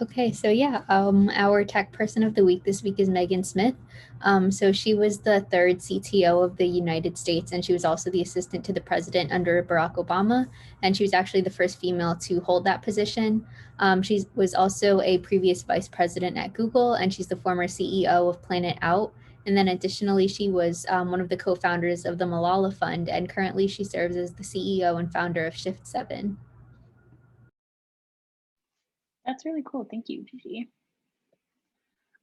Okay, so yeah, our tech person of the week this week is Megan Smith. So she was the third CTO of the United States, and she was also the assistant to the president under Barack Obama. And she was actually the first female to hold that position. She was also a previous vice president at Google, and she's the former CEO of Planet Out. And then additionally, she was one of the co-founders of the Malala Fund, and currently she serves as the CEO and founder of Shift 7. That's really cool. Thank you, Gigi.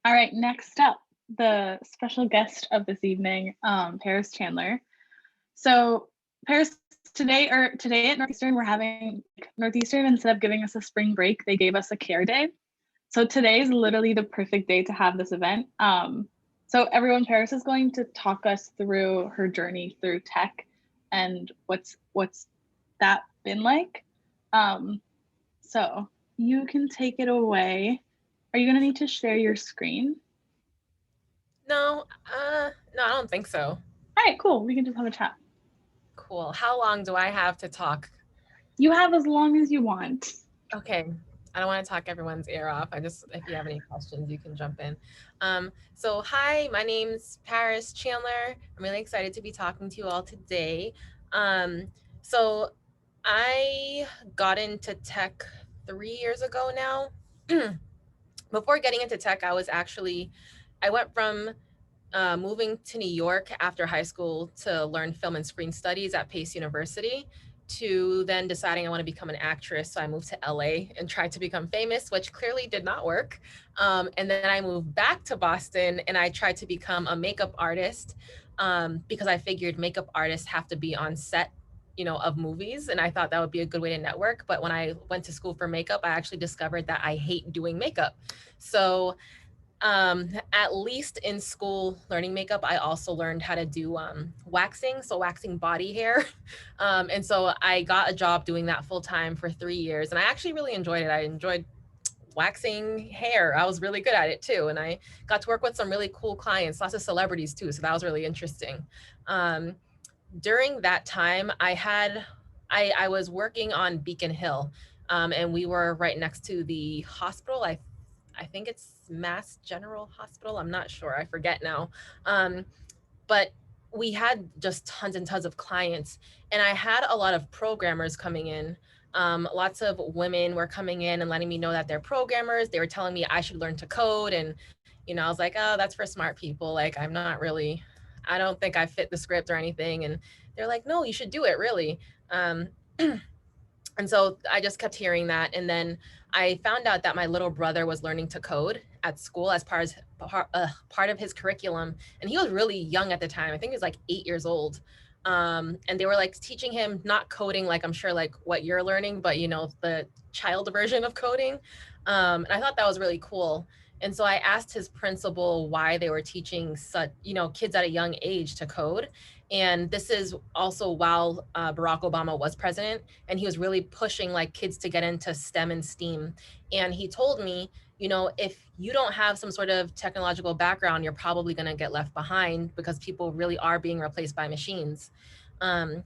All right, next up, the special guest of this evening, Pariss Chandler. So Pariss, today at Northeastern, we're having Northeastern, instead of giving us a spring break, they gave us a care day. So today is literally the perfect day to have this event. So everyone, Pariss is going to talk us through her journey through tech and what's that been like. So you can take it away. Are you gonna need to share your screen? No, no, I don't think so. All right, cool. We can just have a chat. Cool. How long do I have to talk? You have as long as you want. Okay. I don't want to talk everyone's ear off. If you have any questions, you can jump in. So hi, my name's Pariss Chandler. I'm really excited to be talking to you all today. So I got into tech 3 years ago now. Before getting into tech, I went from moving to New York after high school to learn film and screen studies at Pace University, to then deciding I want to become an actress. So I moved to LA and tried to become famous, which clearly did not work. And then I moved back to Boston and I tried to become a makeup artist because I figured makeup artists have to be on set, of movies. And I thought that would be a good way to network. But when I went to school for makeup, I actually discovered that I hate doing makeup. So at least in school learning makeup, I also learned how to do waxing, so waxing body hair. And so I got a job doing that full time for 3 years, and I actually really enjoyed it. I enjoyed waxing hair. I was really good at it too, and I got to work with some really cool clients, lots of celebrities too, so that was really interesting. During that time, I was working on Beacon Hill, and we were right next to the hospital. I think it's Mass General Hospital. I'm not sure. I forget now. But we had just tons and tons of clients, and I had a lot of programmers coming in. Lots of women were coming in and letting me know that they're programmers. They were telling me I should learn to code. And, I was like, oh, that's for smart people. Like, I don't think I fit the script or anything. And they're like, no, you should do it, really. And so I just kept hearing that. And then I found out that my little brother was learning to code at school as part of his curriculum. And he was really young at the time. I think he was like 8 years old. And they were like teaching him not coding, like I'm sure like what you're learning, but the child version of coding. And I thought that was really cool. And so I asked his principal why they were teaching such, kids at a young age to code. And this is also while Barack Obama was president, and he was really pushing like kids to get into STEM and STEAM. And he told me, if you don't have some sort of technological background, you're probably going to get left behind because people really are being replaced by machines. And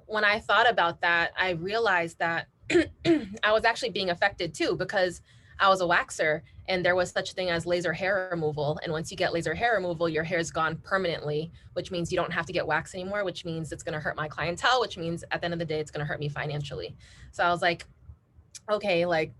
when I thought about that, I realized that I was actually being affected too, because I was a waxer and there was such a thing as laser hair removal. And once you get laser hair removal, your hair is gone permanently, which means you don't have to get wax anymore, which means it's going to hurt my clientele, which means at the end of the day, it's going to hurt me financially. So I was like, okay, like,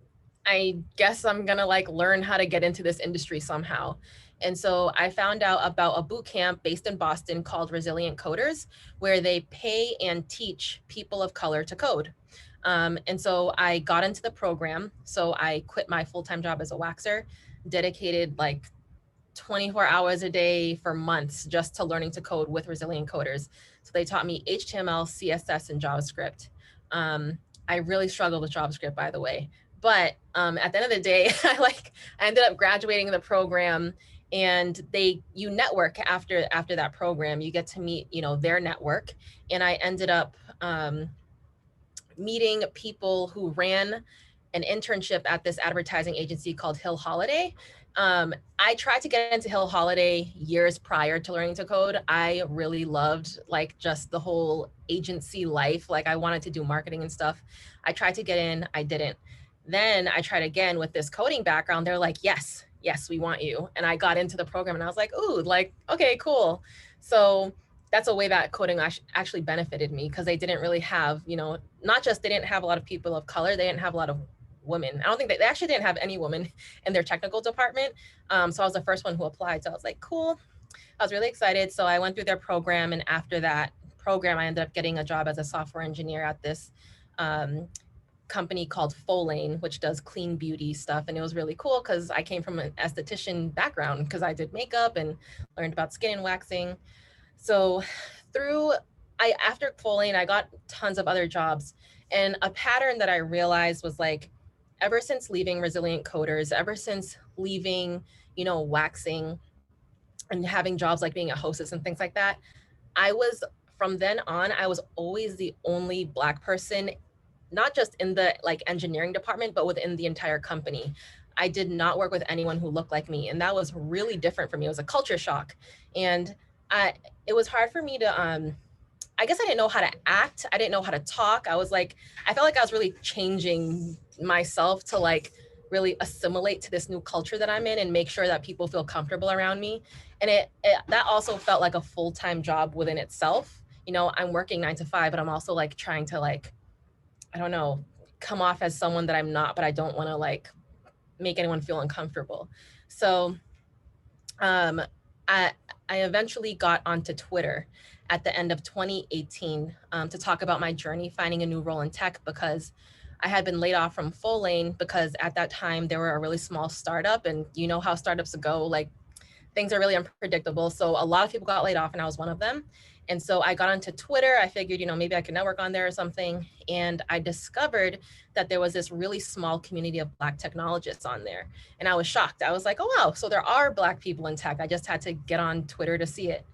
I guess I'm going to like learn how to get into this industry somehow. And so I found out about a boot camp based in Boston called Resilient Coders, where they pay and teach people of color to code. And so I got into the program. So I quit my full-time job as a waxer, dedicated like 24 hours a day for months just to learning to code with Resilient Coders. So they taught me HTML, CSS, and JavaScript. I really struggled with JavaScript, by the way. But at the end of the day, I ended up graduating the program, and you network after that program. You get to meet, their network. And I ended up meeting people who ran an internship at this advertising agency called Hill Holiday. I tried to get into Hill Holiday years prior to learning to code. I really loved like just the whole agency life. Like I wanted to do marketing and stuff. I tried to get in, I didn't. Then I tried again with this coding background. They're like, yes, we want you. And I got into the program and I was like, ooh, like, okay, cool. So that's a way that coding actually benefited me, because they didn't really have, not just they didn't have a lot of people of color, they didn't have a lot of women. I don't think they actually didn't have any women in their technical department. So I was the first one who applied. So I was like, cool. I was really excited. So I went through their program, and after that program, I ended up getting a job as a software engineer at this company called Folane, which does clean beauty stuff. And it was really cool because I came from an esthetician background, because I did makeup and learned about skin and waxing. So after Folane, I got tons of other jobs. And a pattern that I realized was like, ever since leaving Resilient Coders, ever since leaving, waxing and having jobs like being a hostess and things like that, from then on, I was always the only Black person, not just in the like engineering department, but within the entire company. I did not work with anyone who looked like me. And that was really different for me. It was a culture shock. And it was hard for me to, I guess I didn't know how to act. I didn't know how to talk. I felt like I was really changing myself to like really assimilate to this new culture that I'm in and make sure that people feel comfortable around me. And that also felt like a full-time job within itself. I'm working 9 to 5, but I'm also like trying to like, I don't know, come off as someone that I'm not, but I don't want to like make anyone feel uncomfortable. So I eventually got onto Twitter at the end of 2018 to talk about my journey finding a new role in tech, because I had been laid off from Folane, because at that time they were a really small startup, and you know how startups go, like things are really unpredictable. So a lot of people got laid off, and I was one of them. And so I got onto Twitter. I figured, maybe I could network on there or something. And I discovered that there was this really small community of Black technologists on there. And I was shocked. I was like, oh, wow. So there are Black people in tech. I just had to get on Twitter to see it.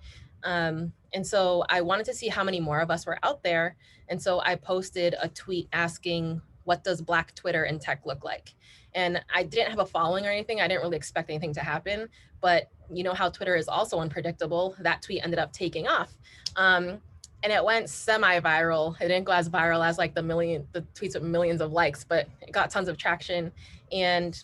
And so I wanted to see how many more of us were out there. And so I posted a tweet asking, what does Black Twitter in tech look like? And I didn't have a following or anything. I didn't really expect anything to happen. But you know how Twitter is also unpredictable. That tweet ended up taking off. And it went semi-viral. It didn't go as viral as like the tweets with millions of likes, but it got tons of traction. And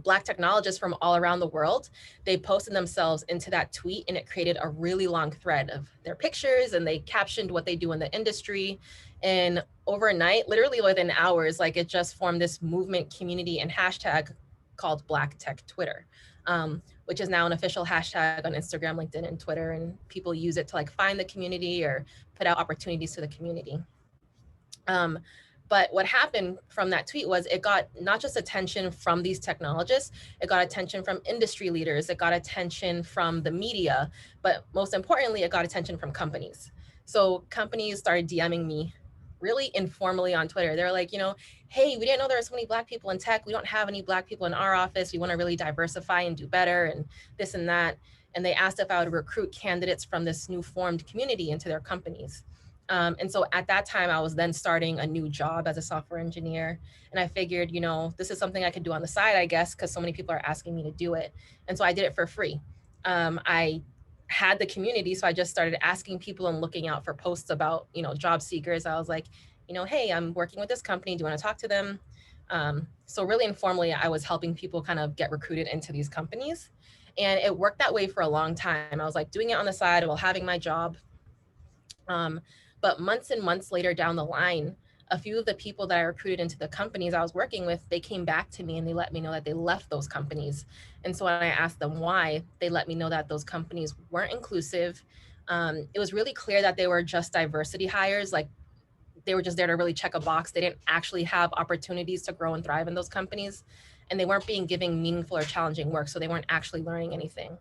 Black technologists from all around the world, they posted themselves into that tweet, and it created a really long thread of their pictures, and they captioned what they do in the industry. And overnight, literally within hours, like it just formed this movement, community, and hashtag called Black Tech Twitter, which is now an official hashtag on Instagram, LinkedIn, and Twitter. And people use it to like find the community or put out opportunities to the community. But what happened from that tweet was it got not just attention from these technologists, it got attention from industry leaders, it got attention from the media, but most importantly, it got attention from companies. So companies started DMing me really informally on Twitter. They're like, hey, we didn't know there were so many Black people in tech. We don't have any Black people in our office. We want to really diversify and do better and this and that. And they asked if I would recruit candidates from this new formed community into their companies. And so at that time, I was then starting a new job as a software engineer. And I figured, this is something I could do on the side, I guess, because so many people are asking me to do it. And so I did it for free. I had the community, so I just started asking people and looking out for posts about, job seekers. I was like, hey, I'm working with this company. Do you want to talk to them? So really informally, I was helping people kind of get recruited into these companies. And it worked that way for a long time. I was like doing it on the side while having my job. But months and months later down the line, a few of the people that I recruited into the companies I was working with, they came back to me and they let me know that they left those companies. And so when I asked them why, they let me know that those companies weren't inclusive. It was really clear that they were just diversity hires. Like they were just there to really check a box. They didn't actually have opportunities to grow and thrive in those companies. And they weren't being given meaningful or challenging work. So they weren't actually learning anything.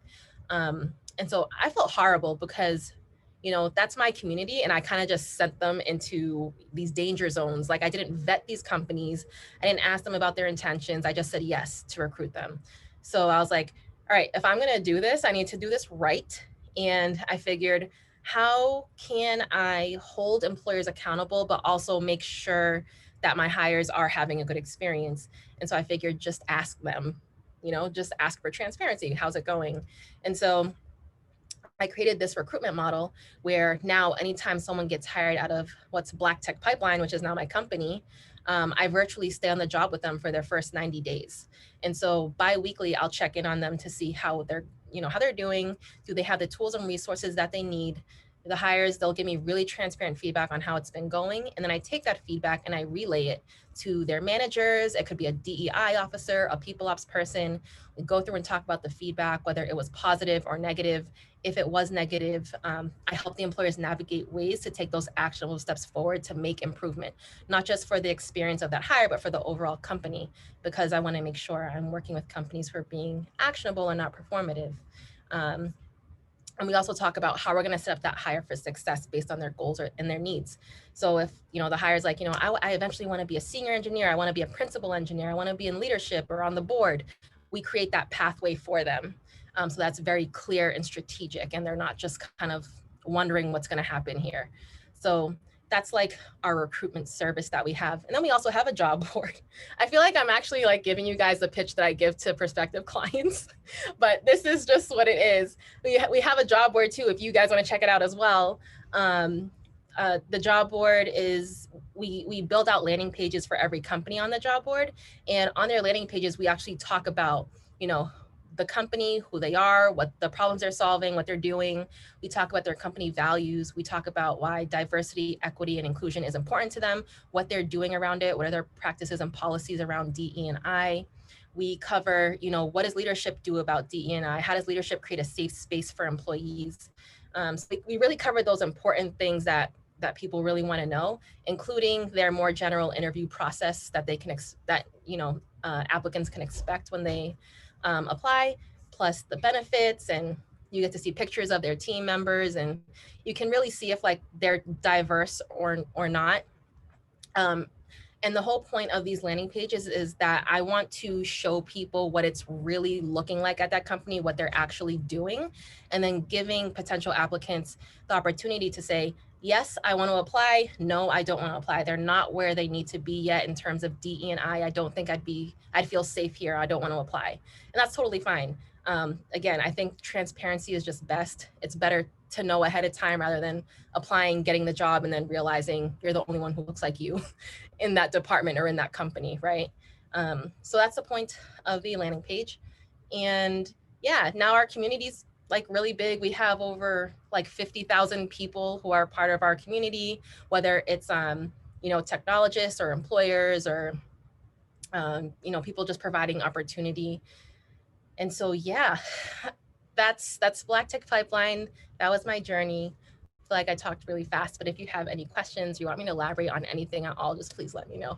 And so I felt horrible because that's my community. And I kind of just sent them into these danger zones. Like I didn't vet these companies. I didn't ask them about their intentions. I just said yes to recruit them. So I was like, all right, if I'm going to do this, I need to do this right. And I figured, how can I hold employers accountable, but also make sure that my hires are having a good experience? And so I figured just ask them, just ask for transparency. How's it going? And so I created this recruitment model where now anytime someone gets hired out of what's Black Tech Pipeline, which is now my company, I virtually stay on the job with them for their first 90 days. And so bi-weekly, I'll check in on them to see how they're, how they're doing. Do they have the tools and resources that they need? The hires, they'll give me really transparent feedback on how it's been going. And then I take that feedback and I relay it to their managers. It could be a DEI officer, a people ops person. We go through and talk about the feedback, whether it was positive or negative. If it was negative, I help the employers navigate ways to take those actionable steps forward to make improvement, not just for the experience of that hire, but for the overall company, because I want to make sure I'm working with companies who are being actionable and not performative. And we also talk about how we're going to set up that hire for success based on their goals and their needs. So if, the hire's like, I eventually want to be a senior engineer, I want to be a principal engineer, I want to be in leadership or on the board, we create that pathway for them. So that's very clear and strategic, and they're not just kind of wondering what's going to happen here. So that's like our recruitment service that we have. And then we also have a job board. I feel like I'm actually like giving you guys the pitch that I give to prospective clients, but this is just what it is. We have a job board too, if you guys want to check it out as well. The job board is, we build out landing pages for every company on the job board. And on their landing pages, we actually talk about, the company, who they are, what the problems they're solving, what they're doing. We talk about their company values. We talk about why diversity, equity, and inclusion is important to them, what they're doing around it, what are their practices and policies around DE&I. We cover, what does leadership do about DE&I? How does leadership create a safe space for employees? So we really cover those important things that people really want to know, including their more general interview process that they can, applicants can expect when they apply, plus the benefits, and you get to see pictures of their team members, and you can really see if like they're diverse or not. And the whole point of these landing pages is that I want to show people what it's really looking like at that company, what they're actually doing, and then giving potential applicants the opportunity to say, yes, I want to apply. No, I don't want to apply. They're not where they need to be yet in terms of DE&I. I don't think I'd feel safe here. I don't want to apply. And that's totally fine. Again, I think transparency is just best. It's better to know ahead of time rather than applying, getting the job, and then realizing you're the only one who looks like you in that department or in that company, right? So that's the point of the landing page. And yeah, now our community's like really big. We have over like 50,000 people who are part of our community, whether it's, technologists or employers or, people just providing opportunity. And so, yeah, that's Black Tech Pipeline. That was my journey. I feel like I talked really fast, but if you have any questions, you want me to elaborate on anything at all, just please let me know.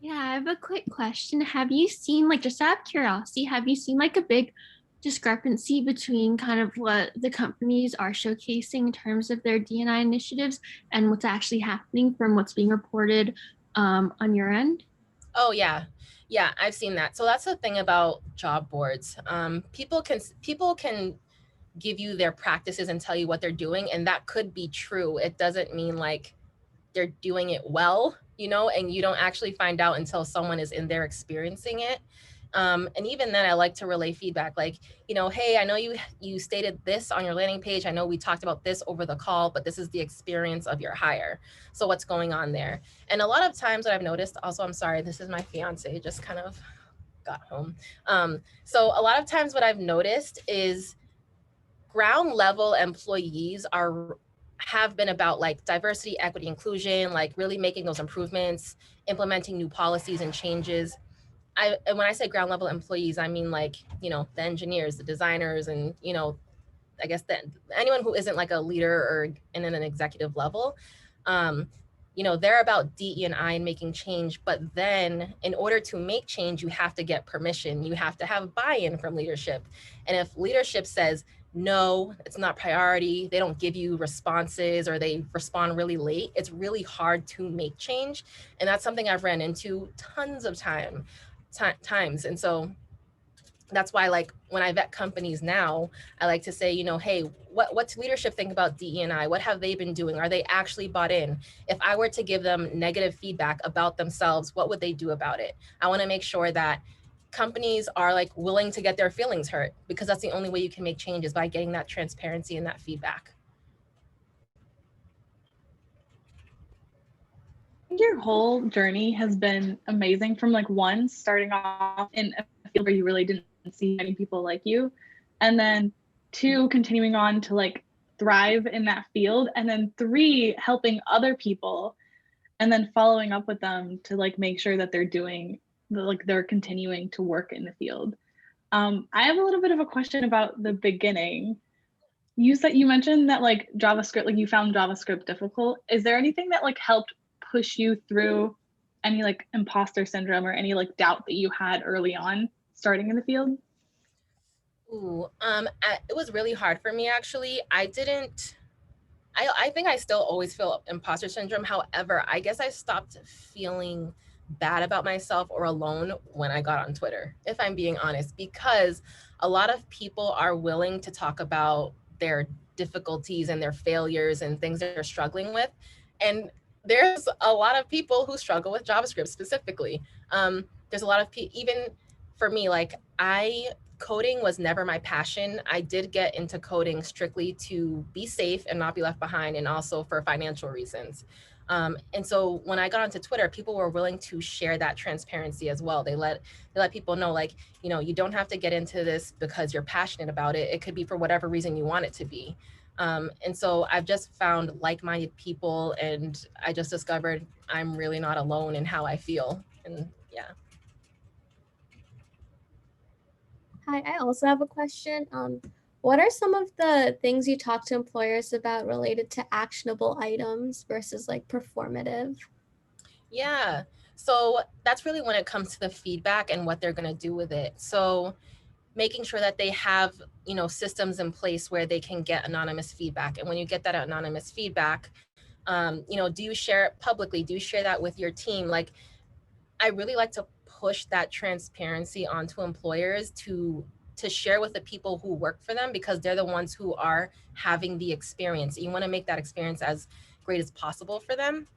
Yeah, I have a quick question. Have you seen, like, just out of curiosity, have you seen like a big discrepancy between kind of what the companies are showcasing in terms of their D&I initiatives and what's actually happening from what's being reported on your end? Oh yeah, I've seen that. So that's the thing about job boards. People can give you their practices and tell you what they're doing, and that could be true. It doesn't mean like they're doing it well, and you don't actually find out until someone is in there experiencing it. And even then, I like to relay feedback like, hey, I know you stated this on your landing page. I know we talked about this over the call, but this is the experience of your hire. So what's going on there? And a lot of times what I've noticed, also, I'm sorry, this is my fiance, just kind of got home. So a lot of times what I've noticed is ground level employees have been about like diversity, equity, inclusion, like really making those improvements, implementing new policies and changes. And when I say ground level employees, I mean like, the engineers, the designers, and, I guess that anyone who isn't like a leader or in an executive level, they're about DE&I and making change. But then in order to make change, you have to get permission. You have to have buy-in from leadership. And if leadership says, no, it's not priority, they don't give you responses, or they respond really late, it's really hard to make change. And that's something I've ran into tons of times. And so that's why, like, when I vet companies now, I like to say, hey, what's leadership think about DE&I? What have they been doing? Are they actually bought in? If I were to give them negative feedback about themselves, what would they do about it? I want to make sure that companies are like willing to get their feelings hurt, because that's the only way you can make changes, by getting that transparency and that feedback. Your whole journey has been amazing, from like one, starting off in a field where you really didn't see many people like you, and then two, continuing on to like thrive in that field, and then three, helping other people, and then following up with them to like make sure that they're doing like they're continuing to work in the field. I have a little bit of a question about the beginning. You mentioned that like JavaScript, like you found JavaScript difficult. Is there anything that like helped push you through any like imposter syndrome or any like doubt that you had early on starting in the field? Ooh, it was really hard for me, actually. I think I still always feel imposter syndrome. However, I guess I stopped feeling bad about myself or alone when I got on Twitter, if I'm being honest, because a lot of people are willing to talk about their difficulties and their failures and things they're struggling with. And there's a lot of people who struggle with JavaScript specifically. There's a lot of even for me, like coding was never my passion. I did get into coding strictly to be safe and not be left behind, and also for financial reasons. And so when I got onto Twitter, people were willing to share that transparency as well. They let people know, like, you know, you don't have to get into this because you're passionate about it. It could be for whatever reason you want it to be. And so I've just found like-minded people, and I just discovered I'm really not alone in how I feel. And yeah. Hi, I also have a question. What are some of the things you talk to employers about related to actionable items versus like performative? Yeah. So that's really when it comes to the feedback and what they're going to do with it. So making sure that they have, you know, systems in place where they can get anonymous feedback. And when you get that anonymous feedback, you know, do you share it publicly? Do you share that with your team? Like, I really like to push that transparency onto employers to share with the people who work for them, because they're the ones who are having the experience. You want to make that experience as great as possible for them.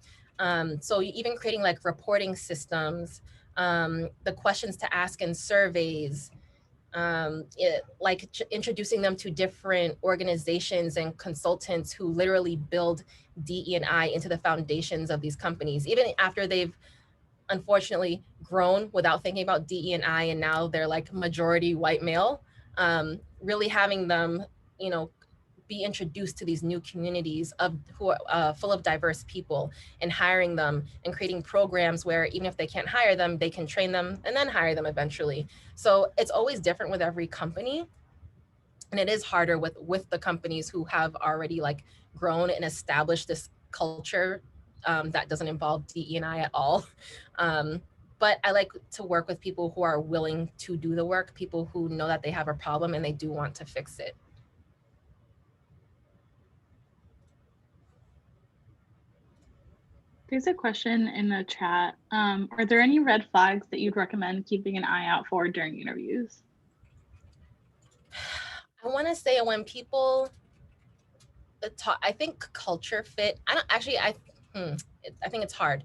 So even creating like reporting systems, the questions to ask in surveys, introducing them to different organizations and consultants who literally build DE&I into the foundations of these companies, even after they've unfortunately grown without thinking about DE&I, and now they're like majority white male. Really having them, you know, be introduced to these new communities of who are full of diverse people, and hiring them and creating programs where even if they can't hire them, they can train them and then hire them eventually. So it's always different with every company, and it is harder with the companies who have already like grown and established this culture that doesn't involve DE&I at all. But I like to work with people who are willing to do the work, people who know that they have a problem and they do want to fix it. There's a question in the chat. Are there any red flags that you'd recommend keeping an eye out for during interviews? I want to say when people talk, I think culture fit. I think it's hard.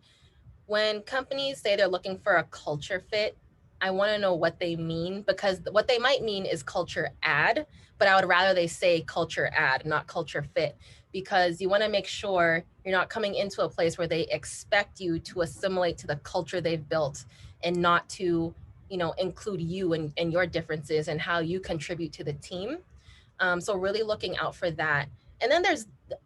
When companies say they're looking for a culture fit, I want to know what they mean, because what they might mean is culture add, but I would rather they say culture add, not culture fit, because you want to make sure you're not coming into a place where they expect you to assimilate to the culture they've built, and not to, you know, include you and your differences and how you contribute to the team. So really looking out for that. And then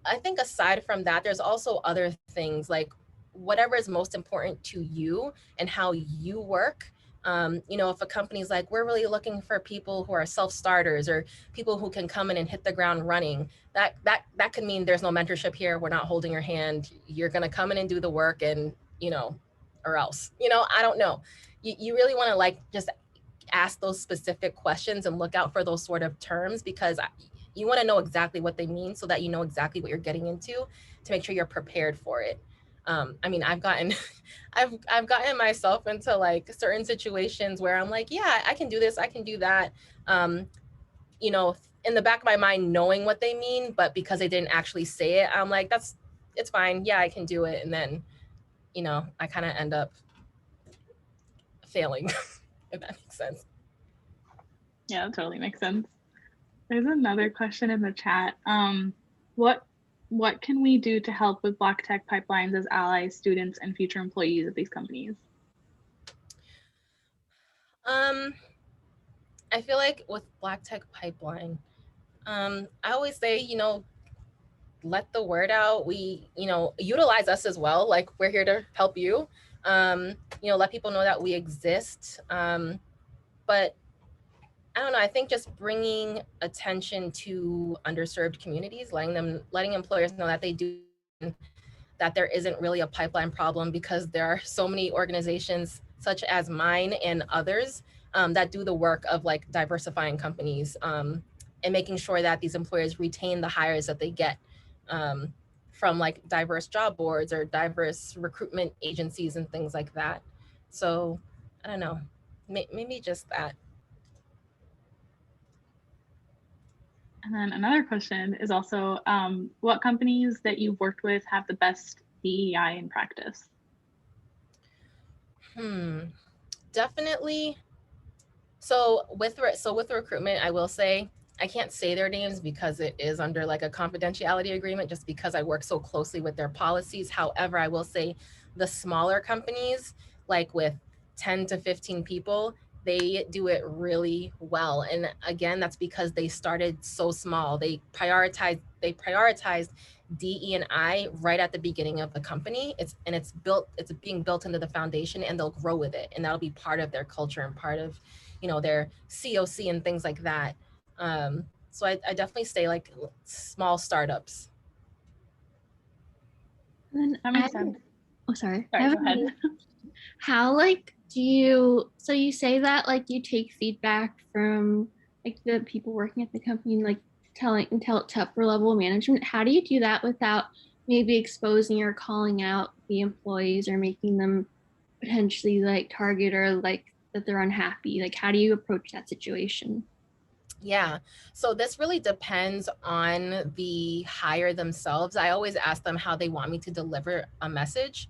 I think aside from that, there's also other things like whatever is most important to you and how you work. You know, if a company's like, we're really looking for people who are self-starters or people who can come in and hit the ground running, that could mean there's no mentorship here. We're not holding your hand. You're going to come in and do the work, and, you know, or else, you know, I don't know. You really want to like just ask those specific questions and look out for those sort of terms, because you want to know exactly what they mean so that you know exactly what you're getting into, to make sure you're prepared for it. I mean, I've gotten myself into like certain situations where I'm like, yeah, I can do this, I can do that. You know, in the back of my mind, knowing what they mean, but because they didn't actually say it, I'm like, it's fine. Yeah, I can do it. And then, you know, I kind of end up failing. if that makes sense. Yeah, that totally makes sense. There's another question in the chat. What can we do to help with Black tech pipelines as allies, students, and future employees of these companies? I feel like with Black tech pipeline, I always say, let the word out. We, utilize us as well. Like, we're here to help you. Let people know that we exist. But I don't know. I think just bringing attention to underserved communities, letting employers know that they do, that there isn't really a pipeline problem, because there are so many organizations such as mine and others that do the work of like diversifying companies and making sure that these employers retain the hires that they get from like diverse job boards or diverse recruitment agencies and things like that. So I don't know, maybe just that. And then another question is also, what companies that you've worked with have the best DEI in practice? Definitely. So with recruitment, I will say I can't say their names because it is under like a confidentiality agreement, just because I work so closely with their policies. However, I will say the smaller companies, like with 10 to 15 people, they do it really well. And again, that's because they started so small. They prioritized DE and I right at the beginning of the company. It's being built into the foundation, and they'll grow with it. And that'll be part of their culture and part of, their COC and things like that. So I definitely say like small startups. And That makes sense. Oh, sorry. Sorry, go ahead. How like do you, so you say that like you take feedback from like the people working at the company and like tell it to upper level management? How do you do that without maybe exposing or calling out the employees or making them potentially like target or like that they're unhappy? Like how do you approach that situation? Yeah. So this really depends on the hire themselves. I always ask them how they want me to deliver a message.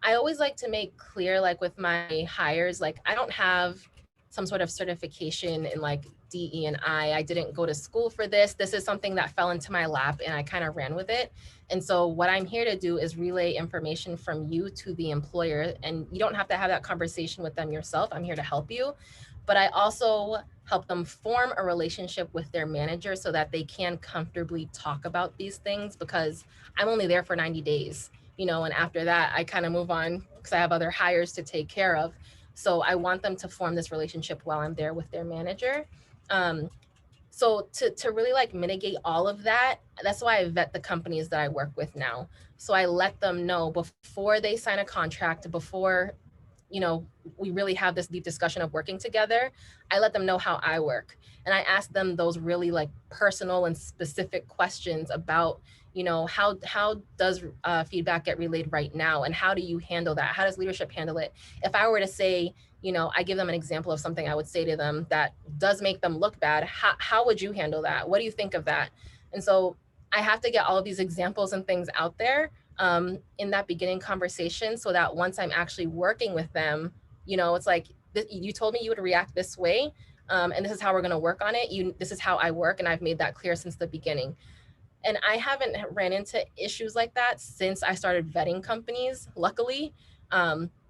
I always like to make clear, like with my hires, like I don't have some sort of certification in like DE and I didn't go to school for this. This is something that fell into my lap and I kind of ran with it. And so what I'm here to do is relay information from you to the employer, and you don't have to have that conversation with them yourself. I'm here to help you. But I also help them form a relationship with their manager so that they can comfortably talk about these things, because I'm only there for 90 days. And after that, I kind of move on because I have other hires to take care of. So I want them to form this relationship while I'm there with their manager. So to really like mitigate all of that, that's why I vet the companies that I work with now. So I let them know before they sign a contract, before we really have this deep discussion of working together, I let them know how I work. And I ask them those really like personal and specific questions about, how does feedback get relayed right now? And how do you handle that? How does leadership handle it? If I were to say, I give them an example of something I would say to them that does make them look bad, how would you handle that? What do you think of that? And so I have to get all of these examples and things out there in that beginning conversation, so that once I'm actually working with them, it's like, you told me you would react this way, and this is how we're going to work on it. This is how I work, and I've made that clear since the beginning. And I haven't ran into issues like that since I started vetting companies, luckily.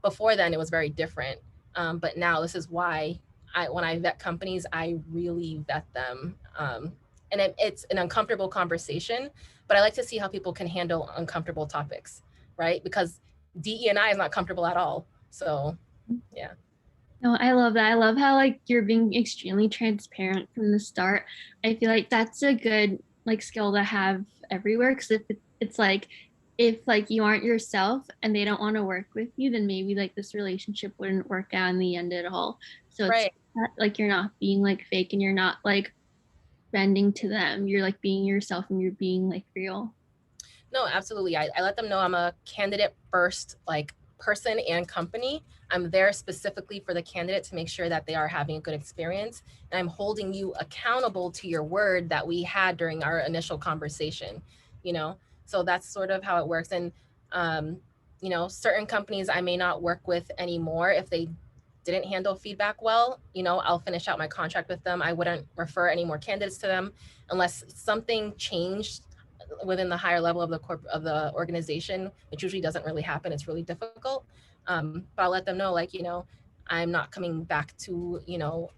Before then, it was very different. But now this is why when I vet companies, I really vet them. And it's an uncomfortable conversation, but I like to see how people can handle uncomfortable topics, right? Because DE&I is not comfortable at all. So, yeah. No, I love that. I love how like you're being extremely transparent from the start. I feel like that's a good like skill to have everywhere, because if it's like if like you aren't yourself and they don't want to work with you, then maybe like this relationship wouldn't work out in the end at all. So it's like you're not being like fake and you're not like bending to them. You're like being yourself and you're being like real. No, absolutely. I let them know I'm a candidate first, like person and company. I'm there specifically for the candidate to make sure that they are having a good experience. And I'm holding you accountable to your word that we had during our initial conversation, So that's sort of how it works. And, certain companies I may not work with anymore if they didn't handle feedback well, I'll finish out my contract with them. I wouldn't refer any more candidates to them unless something changed within the higher level of the organization, which usually doesn't really happen. It's really difficult. But I'll let them know, like, I'm not coming back to,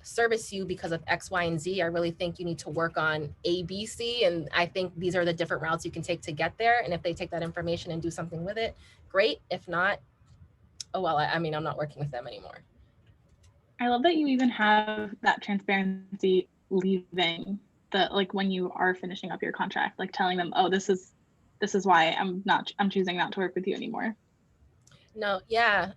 service you because of X, Y, and Z. I really think you need to work on A, B, C. And I think these are the different routes you can take to get there. And if they take that information and do something with it, great. If not, oh, well, I mean, I'm not working with them anymore. I love that you even have that transparency leaving like when you are finishing up your contract, like telling them, oh, this is why I'm choosing not to work with you anymore. No, yeah.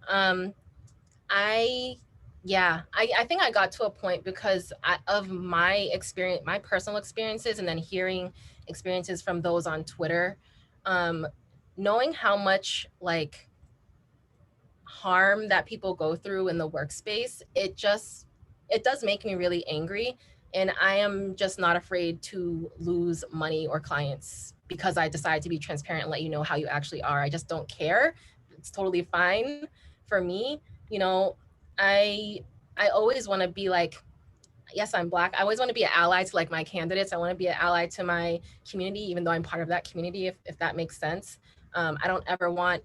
I think I got to a point because of my experience, my personal experiences, and then hearing experiences from those on Twitter, knowing how much like harm that people go through in the workspace, it does make me really angry. And I am just not afraid to lose money or clients because I decide to be transparent and let you know how you actually are. I just don't care. It's totally fine for me. I always want to be like, yes, I'm Black. I always want to be an ally to like my candidates. I want to be an ally to my community, even though I'm part of that community, if that makes sense. I don't ever want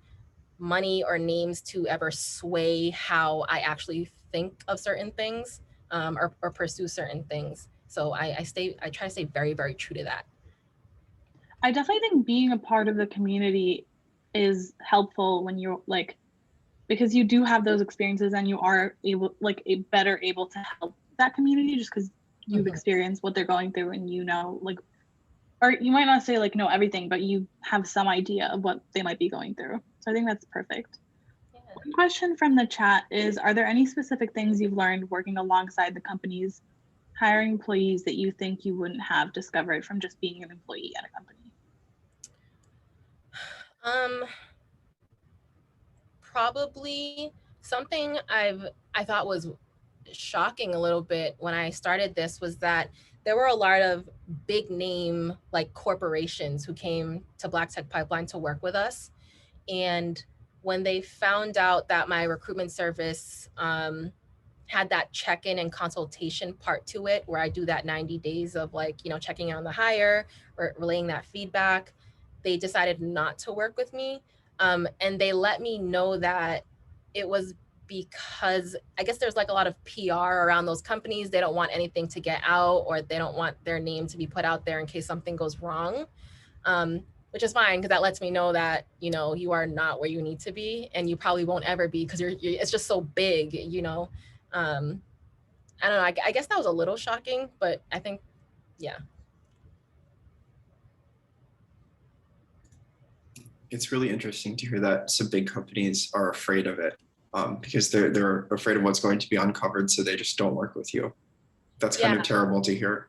money or names to ever sway how I actually think of certain things, or pursue certain things. So I try to stay very, very true to that. I definitely think being a part of the community is helpful when you're like, because you do have those experiences and you are better able to help that community just because you've experienced what they're going through and like, or you might not say like know everything, but you have some idea of what they might be going through. So I think that's perfect. Yeah. One question from the chat is, are there any specific things you've learned working alongside the companies hiring employees that you think you wouldn't have discovered from just being an employee at a company? Probably something I thought was shocking a little bit when I started this was that there were a lot of big name like corporations who came to Black Tech Pipeline to work with us. And when they found out that my recruitment service had that check-in and consultation part to it, where I do that 90 days of like, checking on the hire or relaying that feedback, they decided not to work with me. And they let me know that it was because I guess there's like a lot of PR around those companies. They don't want anything to get out, or they don't want their name to be put out there in case something goes wrong. Which is fine, because that lets me know that, you are not where you need to be, and you probably won't ever be, because it's just so big, I don't know. I guess that was a little shocking, but I think, yeah. It's really interesting to hear that some big companies are afraid of it, because they're afraid of what's going to be uncovered, so they just don't work with you. That's kind of terrible to hear.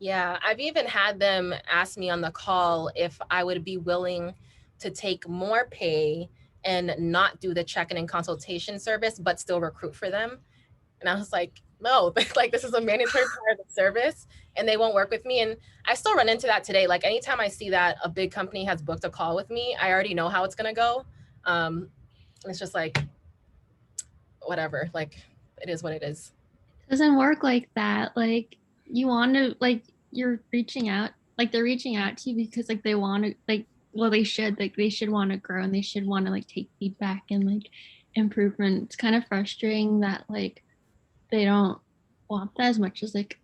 Yeah, I've even had them ask me on the call if I would be willing to take more pay and not do the check-in and consultation service, but still recruit for them. And I was like, no, like this is a mandatory part of the service, and they won't work with me. And I still run into that today. Like anytime I see that a big company has booked a call with me, I already know how it's gonna go. It's just like, whatever, like it is what it is. It doesn't work like that. Like you want to, like you're reaching out, like they're reaching out to you because like they want to, like, well, they should want to grow, and they should want to like take feedback and like improvement. It's kind of frustrating that like they don't want that as much as like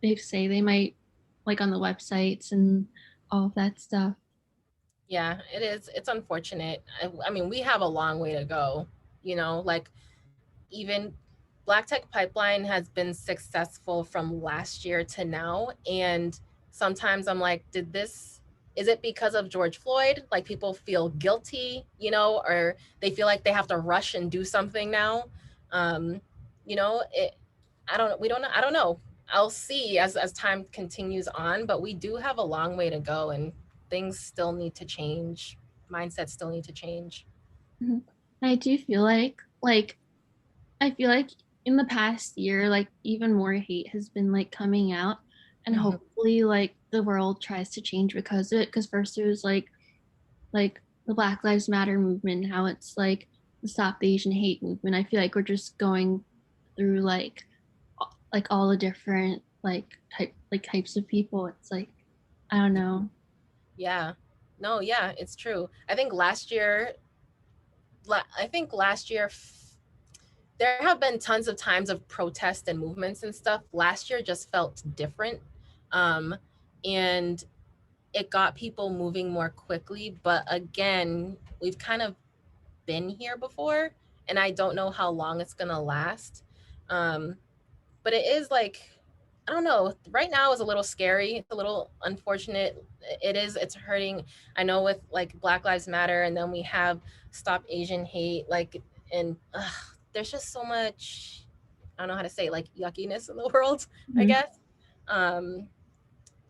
they say they might, like on the websites and all of that stuff. Yeah, it is. It's unfortunate. I mean, we have a long way to go, like even Black Tech Pipeline has been successful from last year to now. And sometimes I'm like, is it because of George Floyd? Like people feel guilty, or they feel like they have to rush and do something now. I don't know. I'll see as time continues on, but we do have a long way to go, and things still need to change. Mindsets still need to change. Mm-hmm. I do feel like I feel like in the past year, like even more hate has been like coming out, and hopefully like the world tries to change because of it. Because first it was like the Black Lives Matter movement, how it's like the Stop the Asian Hate movement. I feel like we're just going through like all the different types of people. It's like, I don't know. Yeah. No, yeah, it's true. I think last year, there have been tons of times of protests and movements and stuff. Last year just felt different. Um, and it got people moving more quickly. But again, we've kind of been here before, and I don't know how long it's going to last. But it is like, I don't know, right now is a little scary. It's a little unfortunate. It's hurting. I know with like Black Lives Matter, and then we have Stop Asian Hate, like, and there's just so much, I don't know how to say, like yuckiness in the world, I guess. And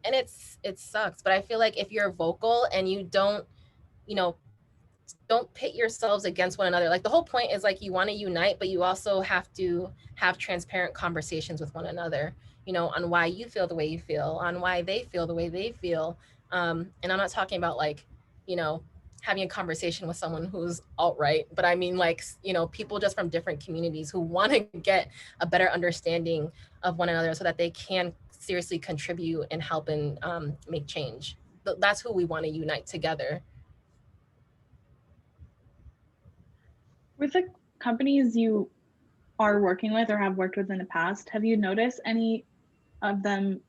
it sucks, but I feel like if you're vocal and you don't, you know, don't pit yourselves against one another. Like the whole point is like you want to unite, but you also have to have transparent conversations with one another, you know, on why you feel the way you feel, on why they feel the way they feel. And I'm not talking about like, you know, having a conversation with someone who's alt-right, but I mean like, you know, people just from different communities who want to get a better understanding of one another so that they can seriously contribute and help and make change. That's who we want to unite together. With the companies you are working with or have worked with in the past, have you noticed any of them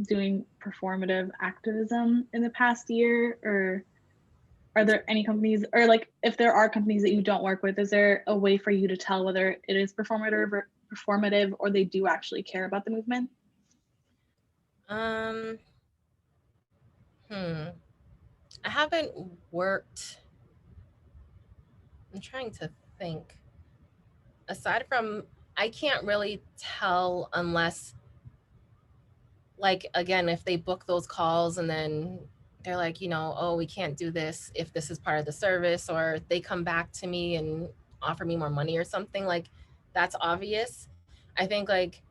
doing performative activism in the past year? Or are there any companies, or like if there are companies that you don't work with, is there a way for you to tell whether it is performative or they do actually care about the movement? I haven't worked. I'm trying to think. Aside from, I can't really tell unless, like, again, if they book those calls and then they're like, you know, oh, we can't do this if this is part of the service, or they come back to me and offer me more money or something, like that's obvious. I think like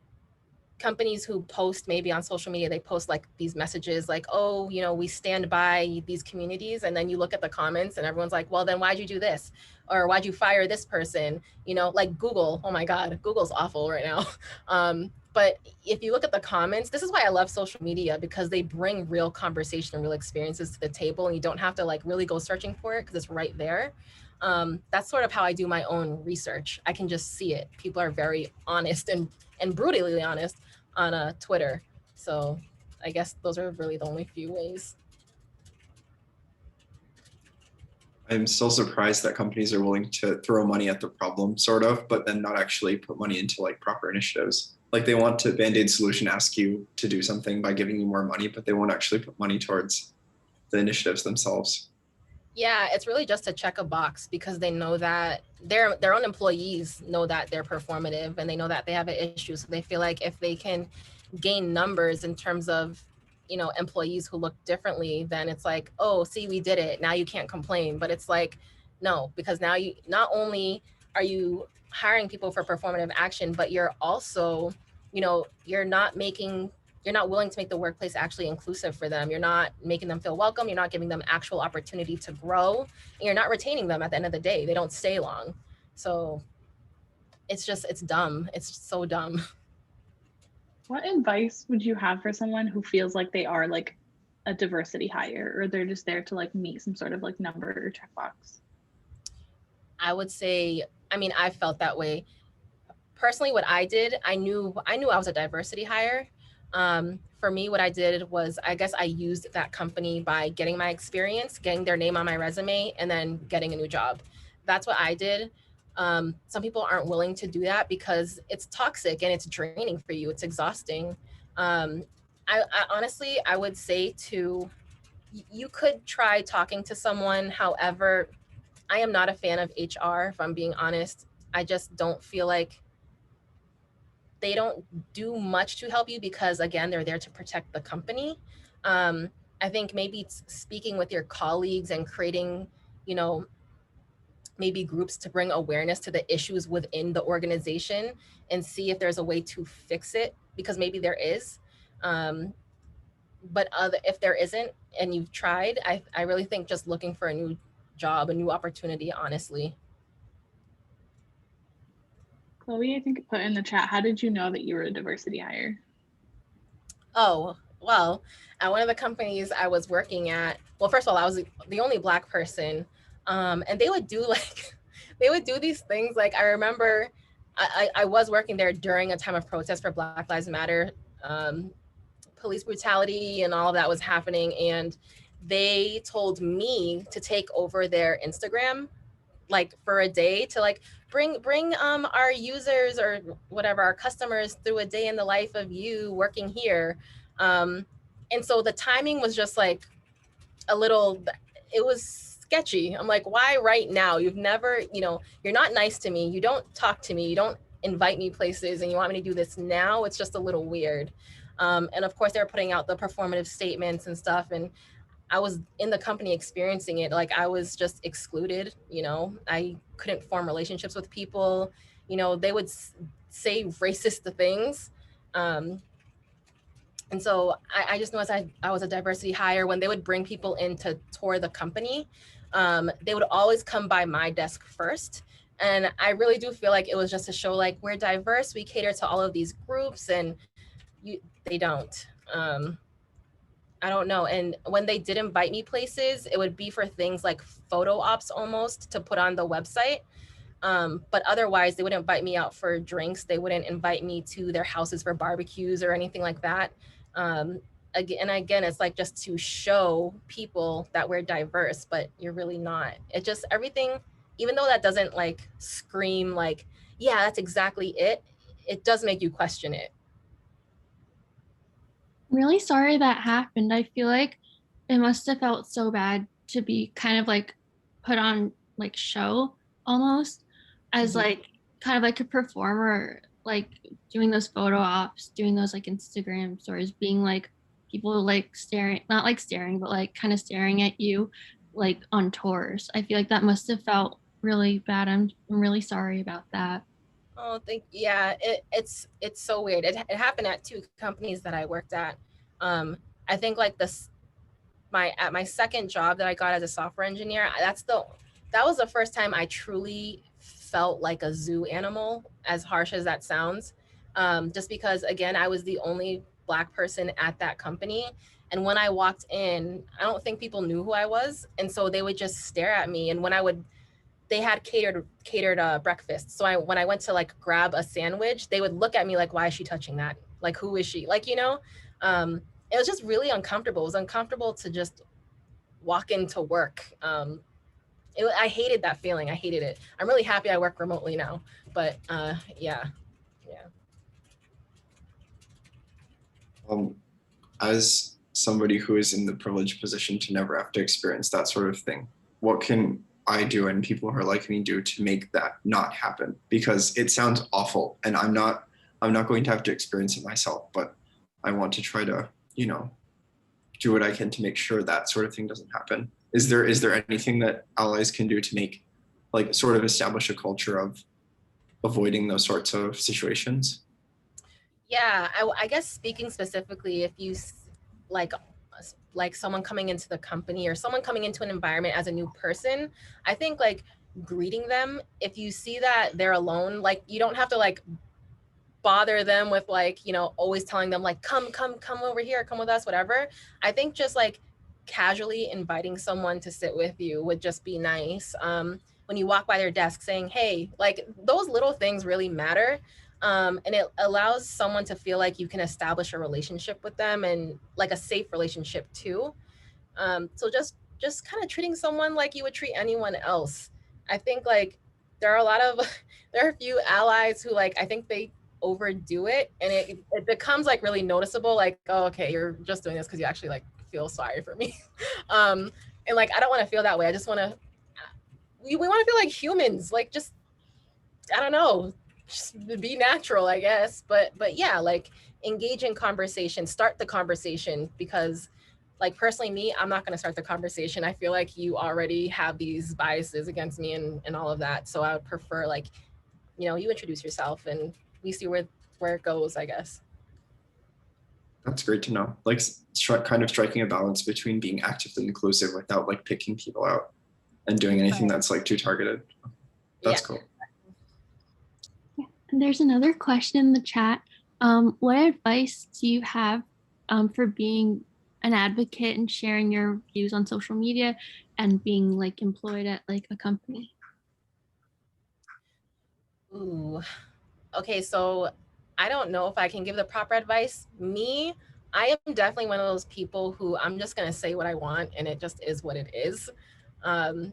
companies who post maybe on social media, they post like these messages like, oh, you know, we stand by these communities, and then you look at the comments and everyone's like, well, then why'd you do this, or why'd you fire this person, you know, like Google. Oh my god, Google's awful right now. But if you look at the comments, this is why I love social media, because they bring real conversation and real experiences to the table, and you don't have to like really go searching for it because it's right there. That's sort of how I do my own research. I can just see it. People are very honest and brutally honest on Twitter. So I guess those are really the only few ways. I'm still surprised that companies are willing to throw money at the problem, sort of, but then not actually put money into like proper initiatives. Like they want to Band-Aid solution ask you to do something by giving you more money, but they won't actually put money towards the initiatives themselves. Yeah, it's really just to check a box because they know that their own employees know that they're performative, and they know that they have an issue. So they feel like if they can gain numbers in terms of, you know, employees who look differently, then it's like, oh, see, we did it. Now you can't complain. But it's like, no, because now you not only are you hiring people for performative action, but you're also, you know, you're not willing to make the workplace actually inclusive for them. You're not making them feel welcome. You're not giving them actual opportunity to grow. And you're not retaining them at the end of the day. They don't stay long. So it's dumb. It's so dumb. What advice would you have for someone who feels like they are like a diversity hire, or they're just there to like meet some sort of like number or checkbox? I would say, I mean, I felt that way. Personally, what I did, I knew I was a diversity hire. For me, what I did was, I guess I used that company by getting my experience, getting their name on my resume, and then getting a new job. That's what I did. Some people aren't willing to do that because it's toxic and it's draining for you. It's exhausting. I honestly, I would say you could try talking to someone. However, I am not a fan of HR, if I'm being honest. I just don't feel like they don't do much to help you because, again, they're there to protect the company. I think maybe speaking with your colleagues and creating, you know, maybe groups to bring awareness to the issues within the organization and see if there's a way to fix it, because maybe there is. But if there isn't and you've tried, I really think just looking for a new job, a new opportunity, honestly. Chloe, I think, put in the chat, how did you know that you were a diversity hire? Oh, well, at one of the companies I was working at, well, first of all, I was the only Black person. And they would do like, they would do these things. Like, I remember I was working there during a time of protest for Black Lives Matter. Police brutality and all of that was happening. And they told me to take over their Instagram like for a day to like bring our users or whatever, our customers, through a day in the life of you working here. um and so the timing was just like a little, it was sketchy. I'm like, why right now? You've never, you're not nice to me, you don't talk to me, you don't invite me places, and you want me to do this now? It's just a little weird. And of course they're putting out the performative statements and stuff, and I was in the company experiencing it. Like, I was just excluded, I couldn't form relationships with people. They would say racist things. And so I just noticed I was a diversity hire. When they would bring people in to tour the company, they would always come by my desk first. And I really do feel like it was just to show like, we're diverse, we cater to all of these groups, and they don't. I don't know. And when they did invite me places, it would be for things like photo ops almost to put on the website. But otherwise, they wouldn't invite me out for drinks. They wouldn't invite me to their houses for barbecues or anything like that. Again, it's like just to show people that we're diverse, but you're really not. It just, everything, even though that doesn't like scream like, yeah, that's exactly it, it does make you question it. Really sorry that happened. I feel like it must have felt so bad to be kind of like put on like show almost as like kind of like a performer, like doing those photo ops, doing those like Instagram stories, being like people like staring, not like staring, but like kind of staring at you like on tours. I feel like that must have felt really bad. I'm really sorry about that. Oh, yeah, it's so weird. It happened at two companies that I worked at. I think like at my second job that I got as a software engineer, that was the first time I truly felt like a zoo animal, as harsh as that sounds. Just because again, I was the only Black person at that company. And when I walked in, I don't think people knew who I was. And so they would just stare at me. And they had catered breakfast. So when I went to like grab a sandwich, they would look at me like, why is she touching that? Like, who is she? Like, it was just really uncomfortable. It was uncomfortable to just walk into work. I hated that feeling. I hated it. I'm really happy I work remotely now, but yeah. As somebody who is in the privileged position to never have to experience that sort of thing, what can I do and people who are like me do to make that not happen? Because it sounds awful, and I'm not going to have to experience it myself, but I want to try to, do what I can to make sure that sort of thing doesn't happen. Is there anything that allies can do to make, like, sort of establish a culture of avoiding those sorts of situations? Yeah, I guess speaking specifically, if you like someone coming into the company or someone coming into an environment as a new person, I think like greeting them, if you see that they're alone, like you don't have to like bother them with like, always telling them like, come over here, come with us, whatever. I think just like casually inviting someone to sit with you would just be nice. When you walk by their desk saying, hey, like those little things really matter. And it allows someone to feel like you can establish a relationship with them, and like a safe relationship too. So just kind of treating someone like you would treat anyone else. I think like there are a few allies who like, I think they overdo it, and it becomes like really noticeable, like, oh, okay, you're just doing this because you actually like feel sorry for me. And like, I don't want to feel that way. I just want to, we want to feel like humans, like just, I don't know, just be natural, I guess. But yeah, like engage in conversation, start the conversation, because like personally me, I'm not going to start the conversation. I feel like you already have these biases against me and all of that. So I would prefer like, you introduce yourself and we see where it goes, I guess. That's great to know. Like kind of striking a balance between being actively inclusive without like picking people out and doing anything that's like too targeted. That's cool. And there's another question in the chat. What advice do you have for being an advocate and sharing your views on social media and being like employed at like a company? Ooh, okay, so I don't know if I can give the proper advice. Me, I am definitely one of those people who I'm just gonna say what I want and it just is what it is. Um,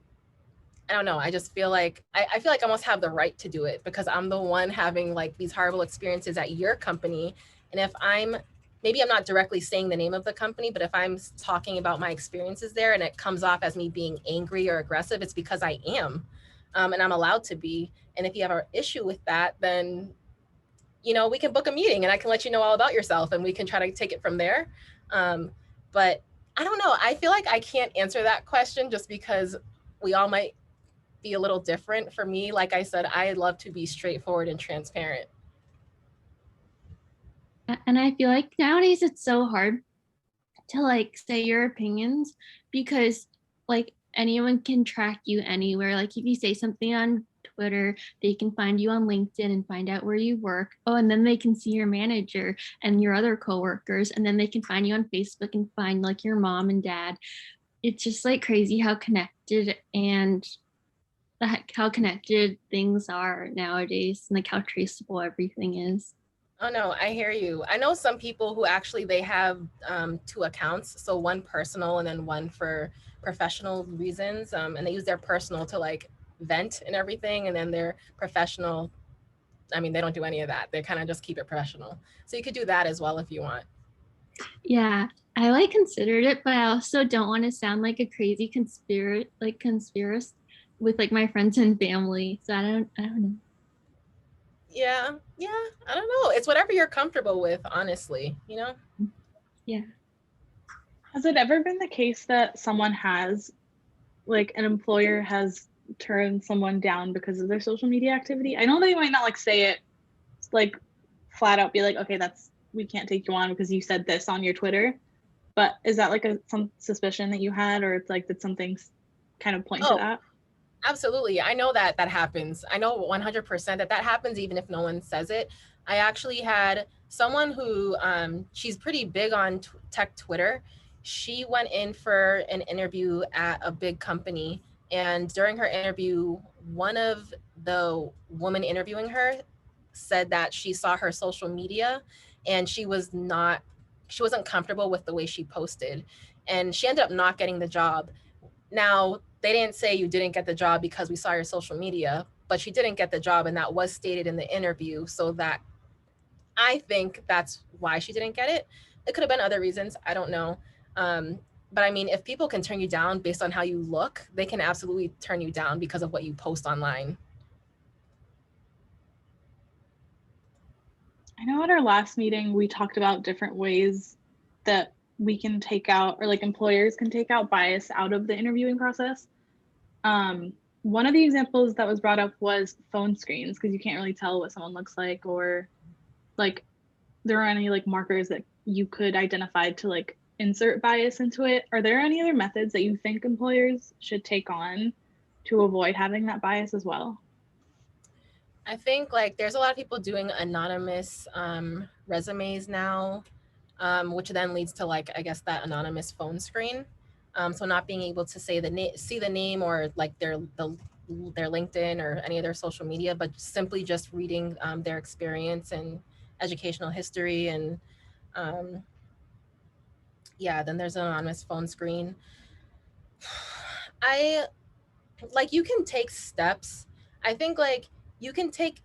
I don't know. I just feel like I feel like I almost have the right to do it because I'm the one having like these horrible experiences at your company. And if I'm maybe I'm not directly saying the name of the company, but if I'm talking about my experiences there and it comes off as me being angry or aggressive, it's because I am. And I'm allowed to be. And if you have an issue with that, then we can book a meeting and I can let you know all about yourself and we can try to take it from there. But I don't know. I feel like I can't answer that question just because we all might be a little different. For me, like I said, I love to be straightforward and transparent. And I feel like nowadays it's so hard to like say your opinions because like anyone can track you anywhere. Like if you say something on Twitter, they can find you on LinkedIn and find out where you work. Oh, and then they can see your manager and your other coworkers, and then they can find you on Facebook and find like your mom and dad. It's just like crazy how connected and how connected things are nowadays and like how traceable everything is. Oh no, I hear you. I know some people who actually they have two accounts, so one personal and then one for professional reasons, and they use their personal to like vent and everything, and then their professional, I mean, they don't do any of that. They kind of just keep it professional. So you could do that as well if you want. Yeah, I like considered it, but I also don't want to sound like a crazy conspiracist with like my friends and family. So I don't know. Yeah, I don't know. It's whatever you're comfortable with, honestly, Yeah. Has it ever been the case that someone has, like an employer has turned someone down because of their social media activity? I know they might not like say it like flat out be like, okay, we can't take you on because you said this on your Twitter. But is that like some suspicion that you had, or it's like did something kind of point to that? Absolutely. I know that happens. I know 100% that happens even if no one says it. I actually had someone who she's pretty big on tech Twitter. She went in for an interview at a big company, and during her interview, one of the women interviewing her said that she saw her social media and she wasn't comfortable with the way she posted, and she ended up not getting the job. Now, they didn't say you didn't get the job because we saw your social media, but she didn't get the job, and that was stated in the interview. So that I think that's why she didn't get it. It could have been other reasons. I don't know. But I mean, if people can turn you down based on how you look, they can absolutely turn you down because of what you post online. I know at our last meeting, we talked about different ways that we can take out, or like employers can take out bias out of the interviewing process. One of the examples that was brought up was phone screens, because you can't really tell what someone looks like, or like there are any like markers that you could identify to like insert bias into it. Are there any other methods that you think employers should take on to avoid having that bias as well? I think like there's a lot of people doing anonymous resumes now, which then leads to like I guess that anonymous phone screen. So not being able to say see the name or like their LinkedIn or any of their social media, but simply just reading their experience and educational history. And yeah, then there's an anonymous phone screen. I like you can take steps. I think like you can take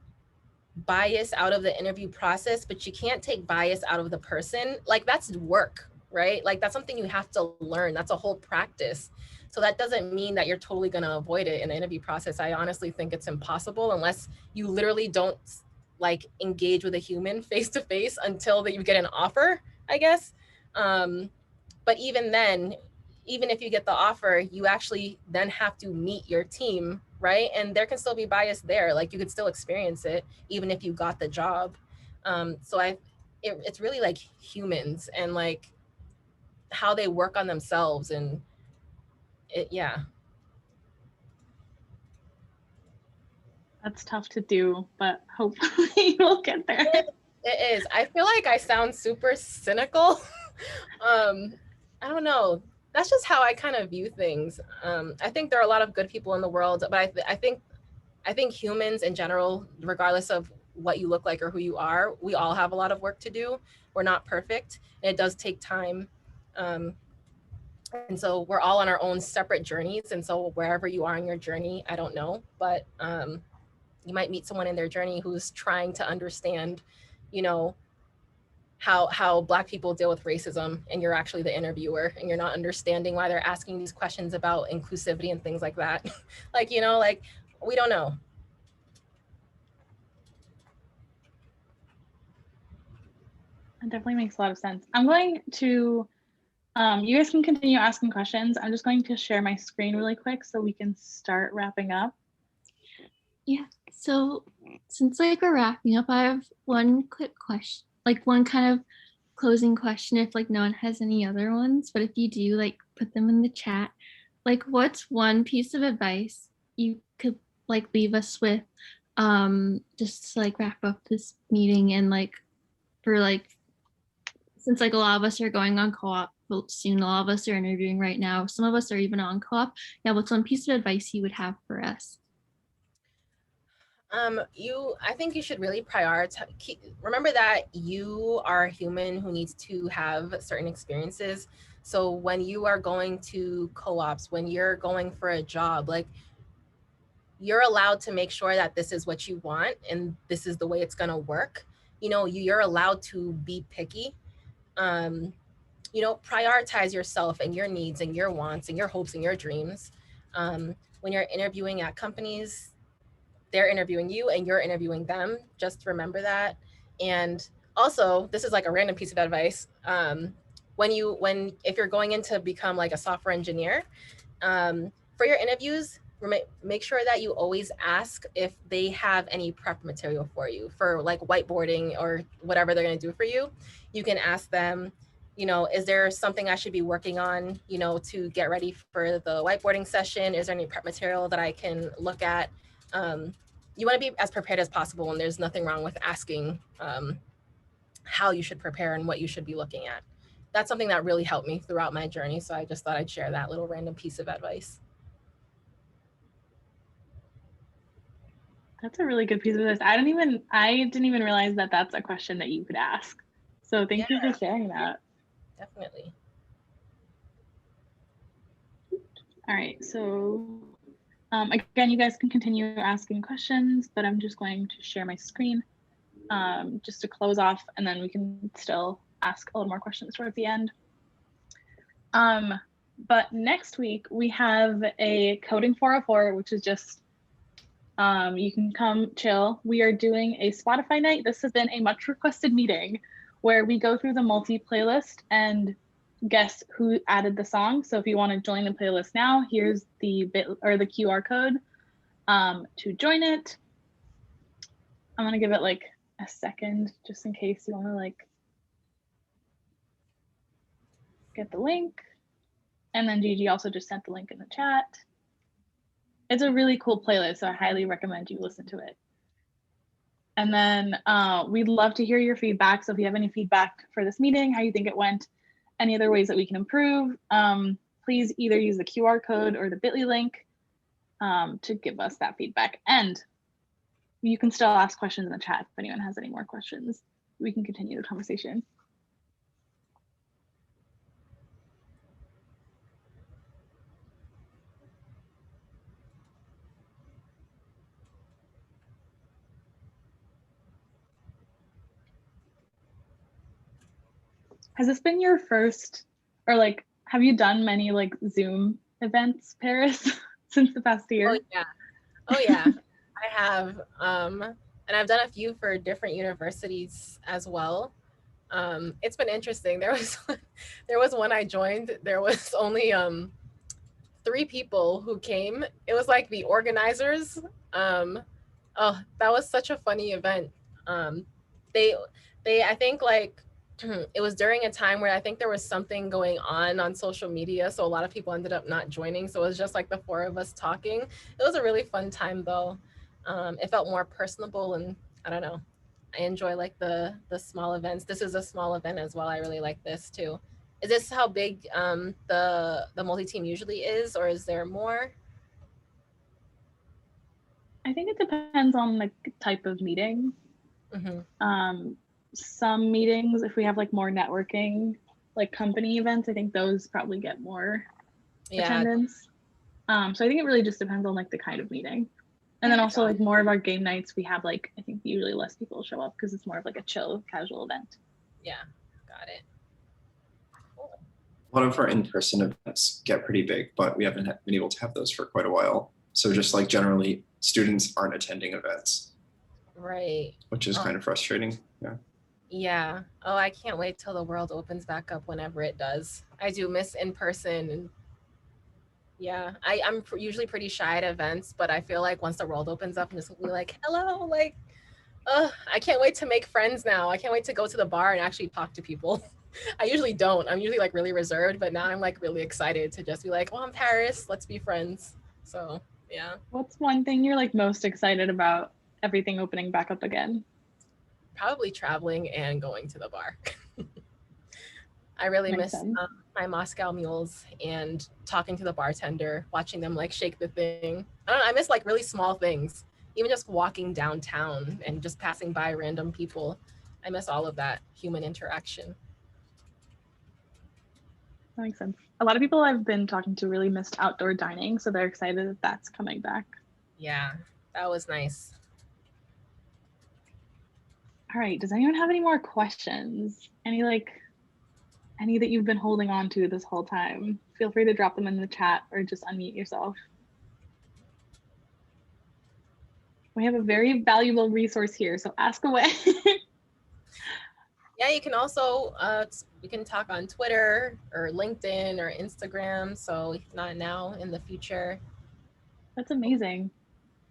bias out of the interview process, but you can't take bias out of the person. Like that's work, right? Like that's something you have to learn. That's a whole practice. So that doesn't mean that you're totally going to avoid it in the interview process. I honestly think it's impossible unless you literally don't like engage with a human face to face until that you get an offer, I guess. But even then, even if you get the offer, you actually then have to meet your team, right? And there can still be bias there. Like you could still experience it even if you got the job. It's really like humans and like how they work on themselves and yeah. That's tough to do, but hopefully we'll get there. It is. I feel like I sound super cynical. I don't know. That's just how I kind of view things. I think there are a lot of good people in the world, but I think humans in general, regardless of what you look like or who you are, we all have a lot of work to do. We're not perfect, and it does take time. And so we're all on our own separate journeys. And so wherever you are in your journey, I don't know, but you might meet someone in their journey who's trying to understand, you know, how Black people deal with racism, and you're actually the interviewer and you're not understanding why they're asking these questions about inclusivity and things like that. Like, you know, like we don't know. It definitely makes a lot of sense. I'm going to, you guys can continue asking questions. I'm just going to share my screen really quick so we can start wrapping up. Yeah. So since like we're wrapping up, I have one quick question, like one kind of closing question if like no one has any other ones, but if you do, like put them in the chat. Like what's one piece of advice you could like leave us with just to like wrap up this meeting, and like for like since like a lot of us are going on co-op soon, a lot of us are interviewing right now, some of us are even on co-op. Yeah, what's one piece of advice you would have for us? I think you should really prioritize. Remember that you are a human who needs to have certain experiences. So when you are going to co-ops, when you're going for a job, like you're allowed to make sure that this is what you want and this is the way it's gonna work. You know, you're allowed to be picky. You know, prioritize yourself and your needs and your wants and your hopes and your dreams. When you're interviewing at companies, they're interviewing you and you're interviewing them. Just remember that. And also, this is like a random piece of advice. If you're going in to become like a software engineer, for your interviews, make sure that you always ask if they have any prep material for you for like whiteboarding or whatever they're going to do for you. You can ask them, you know, is there something I should be working on, you know, to get ready for the whiteboarding session? Is there any prep material that I can look at? You want to be as prepared as possible, and there's nothing wrong with asking how you should prepare and what you should be looking at. That's something that really helped me throughout my journey. So I just thought I'd share that little random piece of advice. That's a really good piece of advice. I didn't even realize that that's a question that you could ask. So thank you for sharing that. Definitely. All right, so again, you guys can continue asking questions, but I'm just going to share my screen just to close off, and then we can still ask a little more questions towards the end. But next week we have a Coding 404, which is just, you can come chill. We are doing a Spotify night. This has been a much requested meeting where we go through the multi-playlist and guess who added the song. So if you want to join the playlist now, here's the the QR code to join it. I'm gonna give it like a second just in case you want to like get the link. And then Gigi also just sent the link in the chat. It's a really cool playlist, so I highly recommend you listen to it. And then we'd love to hear your feedback. So if you have any feedback for this meeting, how you think it went, any other ways that we can improve, please either use the QR code or the bit.ly link to give us that feedback. And you can still ask questions in the chat if anyone has any more questions. We can continue the conversation. Has this been your first, or like, have you done many like Zoom events, Pariss, since the past year? Oh yeah, I have, and I've done a few for different universities as well. It's been interesting. There was one I joined. There was only 3 people who came. It was like the organizers. Oh, that was such a funny event. They I think like it was during a time where I think there was something going on social media, so a lot of people ended up not joining. So it was just like the 4 of us talking. It was a really fun time though. It felt more personable, and I don't know. I enjoy like the small events. This is a small event as well. I really like this too. Is this how big the multi team usually is, or is there more? I think it depends on the type of meeting. Some meetings, if we have like more networking, like company events, I think those probably get more attendance. So I think it really just depends on like the kind of meeting. And then also like more of our game nights, we have like, I think usually less people show up because it's more of like a chill, casual event. Yeah, got it. Cool. A lot of our in-person events get pretty big, but we haven't been able to have those for quite a while. So just like generally, students aren't attending events. Right. Which is kind of frustrating. Yeah. Yeah. Oh, I can't wait till the world opens back up whenever it does. I do miss in person. And yeah, I'm usually pretty shy at events, but I feel like once the world opens up, I'm just gonna be like, hello, like, I can't wait to make friends now. I can't wait to go to the bar and actually talk to people. I usually don't. I'm usually like really reserved, but now I'm like really excited to just be like, oh, I'm Pariss. Let's be friends. So yeah. What's one thing you're like most excited about everything opening back up again? Probably traveling and going to the bar. I really miss my Moscow mules and talking to the bartender, watching them like shake the thing. I don't know, I miss like really small things, even just walking downtown and just passing by random people. I miss all of that human interaction. That makes sense. A lot of people I've been talking to really missed outdoor dining, so they're excited that that's coming back. Yeah, that was nice. All right, does anyone have any more questions? Any that you've been holding on to this whole time? Feel free to drop them in the chat or just unmute yourself. We have a very valuable resource here, so ask away. Yeah, you can also, we can talk on Twitter or LinkedIn or Instagram. So if not now, in the future. That's amazing.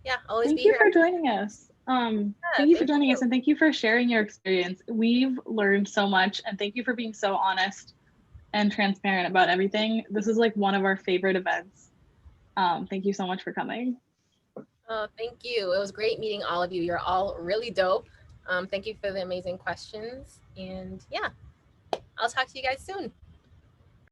Yeah, always Thank you for joining us. Thank you for joining us, and thank you for sharing your experience. We've learned so much, and thank you for being so honest and transparent about everything. This is like one of our favorite events. Thank you so much for coming. Oh, thank you. It was great meeting all of you. You're all really dope. Thank you for the amazing questions. And yeah, I'll talk to you guys soon.